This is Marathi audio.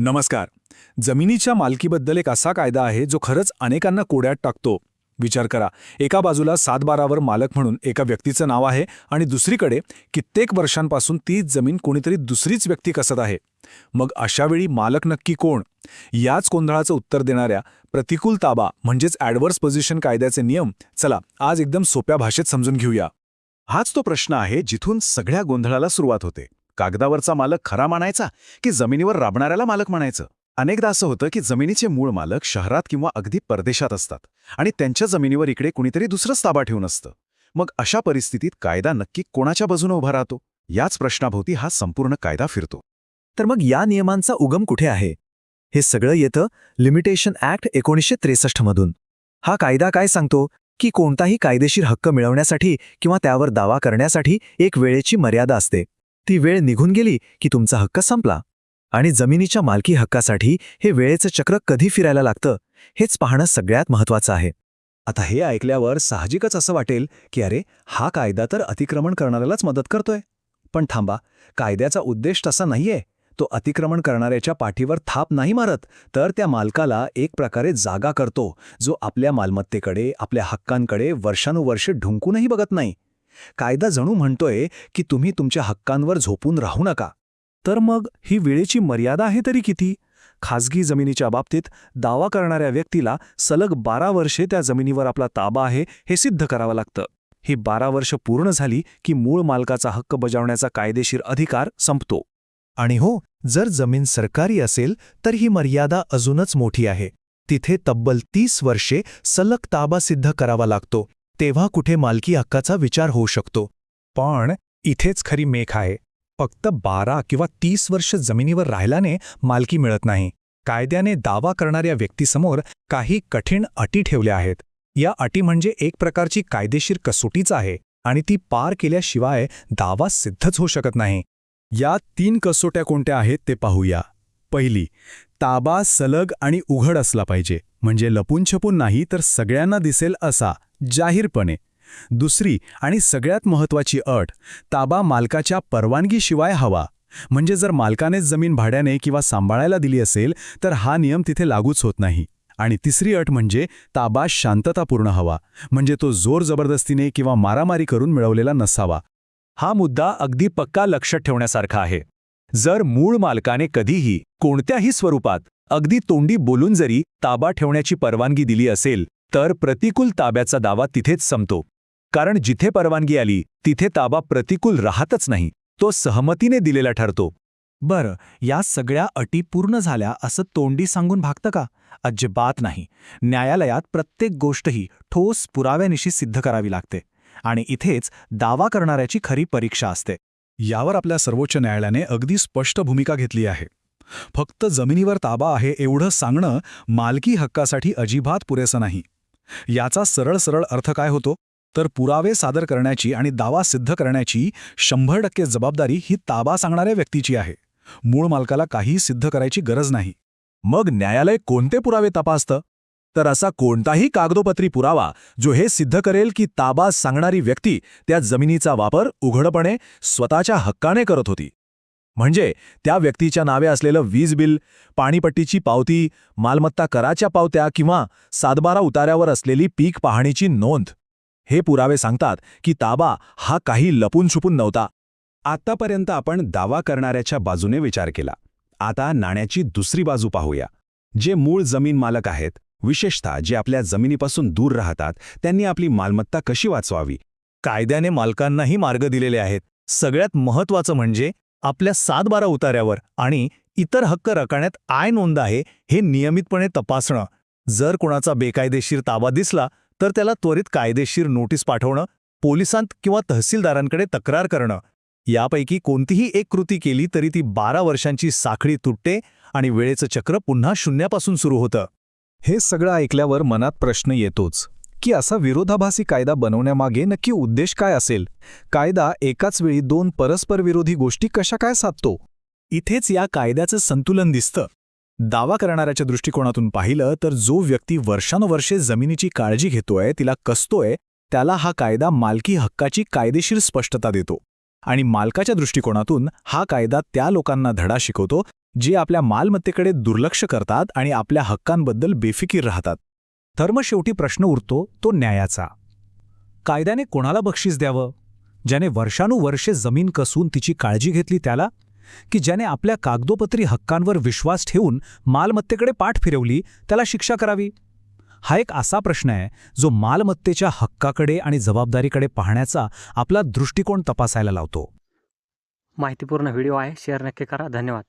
नमस्कार. जमिनीच्या मालकीबद्दल एक असा कायदा आहे जो खरंच अनेकांना कोड्यात टाकतो. विचार करा, एका बाजूला 7/12वर मालक म्हणून एका व्यक्तीचं नाव आहे आणि दुसरीकडे कित्येक वर्षांपासून तीच जमीन कोणीतरी दुसरीच व्यक्ती कसत आहे. मग अशावेळी मालक नक्की कोण? याच गोंधळाचं उत्तर देणाऱ्या प्रतिकूल ताबा म्हणजेच ॲडव्हर्स पोझिशन कायद्याचे नियम चला आज एकदम सोप्या भाषेत समजून घेऊया. हाच तो प्रश्न आहे जिथून सगळ्या गोंधळाला सुरुवात होते. कागदावरचा मालक खरा मानायचा की जमिनीवर राबणाऱ्याला मालक म्हणायचं? अनेकदा असं होतं की जमिनीचे मूळ मालक शहरात किंवा अगदी परदेशात असतात आणि त्यांच्या जमिनीवर इकडे कुणीतरी दुसरंच ताबा ठेवून असतं. मग अशा परिस्थितीत कायदा नक्की कोणाच्या बाजूने उभा राहतो? याच प्रश्नाभोवती हा संपूर्ण कायदा फिरतो. तर मग या नियमांचा उगम कुठे आहे? हे सगळं येतं लिमिटेशन ॲक्ट 1963 मधून. हा कायदा काय सांगतो की कोणताही कायदेशीर हक्क मिळवण्यासाठी किंवा त्यावर दावा करण्यासाठी एक वेळेची मर्यादा असते. ती वेळ निघून गेली की तुमचा हक्क संपला. आणि जमिनीच्या मालकी हक्कासाठी हे वेळेचं चक्र कधी फिरायला लागतं हेच पाहणं सगळ्यात महत्त्वाचं आहे. आता हे ऐकल्यावर साहजिकच असं वाटेल की अरे, हा कायदा तर अतिक्रमण करणाऱ्यालाच मदत करतोय. पण थांबा, कायद्याचा उद्देश तसा नाहीये. तो अतिक्रमण करणाऱ्याच्या पाठीवर थाप नाही मारत, तर त्या मालकाला एक प्रकारे जागा करतो, जो आपल्या मालमत्तेकडे, आपल्या हक्कांकडे वर्षानुवर्षे ढुंकूनही बघत नाही. कायदा जणू म्हणतोय की तुम्ही तुमच्या हक्कांवर झोपून राहू नका. तर मग ही वेळेची मर्यादा आहे तरी किती? खाजगी जमिनीच्या बाबतीत दावा करणाऱ्या व्यक्तीला सलग 12 वर्षे त्या जमिनीवर आपला ताबा आहे हे सिद्ध करावं लागतं. ही 12 वर्ष पूर्ण झाली की मूळ मालकाचा हक्क बजावण्याचा कायदेशीर अधिकार संपतो. आणि हो, जर जमीन सरकारी असेल तर ही मर्यादा अजूनच मोठी आहे. तिथे तब्बल 30 वर्षे सलग ताबा सिद्ध करावा लागतो. तेव्हा कुठे मालकी हक्काचा विचार होऊ शकतो. पण इथेच खरी मेख आहे. फक्त 12 किंवा 30 वर्ष जमिनीवर राहिल्याने मालकी मिळत नाही. कायद्याने दावा करणाऱ्या व्यक्तीसमोर काही कठीण अटी ठेवल्या आहेत. या अटी म्हणजे एक प्रकारची कायदेशीर कसोटीच आहे आणि ती पार केल्याशिवाय दावा सिद्धच होऊ शकत नाही. या 3 कसोट्या कोणत्या आहेत ते पाहूया. पहिली, ताबा सलग आणि उघड असला पाहिजे, म्हणजे लपून छपून नाही तर सगळ्यांना दिसेल असा, जाहीरपणे. दुसरी आणि सगळ्यात महत्त्वाची अट, ताबा मालकाच्या परवानगीशिवाय हवा, म्हणजे जर मालकानेच जमीन भाड्याने किंवा सांभाळायला दिली असेल तर हा नियम तिथे लागूच होत नाही. आणि तिसरी अट म्हणजे ताबा शांततापूर्ण हवा, म्हणजे तो जोर जबरदस्तीने किंवा मारामारी करून मिळवलेला नसावा. हा मुद्दा अगदी पक्का लक्षात ठेवण्यासारखा आहे. जर मूळ मालकाने कधीही कोणत्याही स्वरूपात अगदी तोंडी बोलून जरी ताबा ठेवण्याची परवानगी दिली असेल तर प्रतिकूल ताब्याचा दावा तिथेच संपतो. कारण जिथे परवानगी आली तिथे ताबा प्रतिकूल राहतच नाही, तो सहमतीने दिलेला ठरतो. बरं, या सगळ्या अटी पूर्ण झाल्या असं तोंडी सांगून भागतं का? अजिबात नाही. न्यायालयात प्रत्येक गोष्टही ठोस पुराव्यानिशी सिद्ध करावी लागते आणि इथेच दावा करणाऱ्याची खरी परीक्षा असते. यावर आपल्या सर्वोच्च न्यायालयाने अगदी स्पष्ट भूमिका घेतली आहे. फक्त जमिनीवर ताबा आहे एवढं सांगणं मालकी हक्कासाठी अजिबात पुरेसं नाही. याचा सरळ अर्थ काय होतो? तर पुरावे सादर करण्याची आणि दावा सिद्ध करण्याची 100% जबाबदारी ही ताबा सांगणाऱ्या व्यक्तीची आहे. मूळ मालकाला काहीही सिद्ध करायची गरज नाही. मग न्यायालय कोणते पुरावे तपासतं? तर असा कोणताही कागदोपत्री पुरावा जो हे सिद्ध करेल की ताबा सांगणारी व्यक्ती त्या जमिनीचा वापर उघडपणे स्वतःच्या हक्काने करत होती. म्हणजे त्या व्यक्तीच्या नावे असलेलं वीज बिल, पाणीपट्टीची पावती, मालमत्ता कराच्या पावत्या किंवा 7/12 उतार्यावर असलेली पीक पाहणीची नोंद. हे पुरावे सांगतात की ताबा हा काही लपून छुपून नव्हता. आतापर्यंत आपण दावा करणाऱ्याच्या बाजूने विचार केला. आता नाण्याची दुसरी बाजू पाहूया. जे मूळ जमीन मालक आहेत, विशेषतः जे आपल्या जमिनीपासून दूर राहतात, त्यांनी आपली मालमत्ता कशी वाचवावी? कायद्याने मालकांनाही मार्ग दिलेले आहेत. सगळ्यात महत्त्वाचं म्हणजे आपल्या 7/12 उतार्यावर आणि इतर हक्क रकान्यात आय नोंद आहे हे नियमितपणे तपासणं. जर कोणाचा बेकायदेशीर ताबा दिसला तर त्याला त्वरित कायदेशीर नोटीस पाठवणं, पोलिसांत किंवा तहसीलदारांकडे तक्रार करणं. यापैकी कोणतीही एक कृती केली तरी ती 12 वर्षांची साखळी तुटते आणि वेळेचं चक्र पुन्हा शून्यापासून सुरू होतं. हे सगळं ऐकल्यावर मनात प्रश्न येतोच की असा विरोधाभासी कायदा बनवण्यामागे नक्की उद्देश काय असेल? कायदा एकाच वेळी 2 परस्पर विरोधी गोष्टी कशा काय साधतो? इथेच या कायद्याचं संतुलन दिसतं. दावा करणाऱ्याच्या दृष्टिकोनातून पाहिलं तर जो व्यक्ती वर्षानुवर्षे जमिनीची काळजी घेतोय, तिला कसतोय, त्याला हा कायदा मालकी हक्काची कायदेशीर स्पष्टता देतो. आणि मालकाच्या दृष्टिकोनातून हा कायदा त्या लोकांना धडा शिकवतो जे आपल्या मालमत्तेकडे दुर्लक्ष करतात आणि आपल्या हक्कांबद्दल बेफिकीर राहतात. तर मग शेवटी प्रश्न उरतो तो न्यायाचा. कायद्याने कोणाला बक्षीस द्यावं? ज्याने वर्षानुवर्षे जमीन कसून तिची काळजी घेतली त्याला, की ज्याने आपल्या कागदोपत्री हक्कांवर विश्वास ठेवून मालमत्तेकडे पाठ फिरवली त्याला शिक्षा करावी? हा एक असा प्रश्न आहे जो मालमत्तेच्या हक्काकडे आणि जबाबदारीकडे पाहण्याचा आपला दृष्टिकोन तपासायला लावतो. माहितीपूर्ण व्हिडिओ आहे, शेअर नक्की करा. धन्यवाद.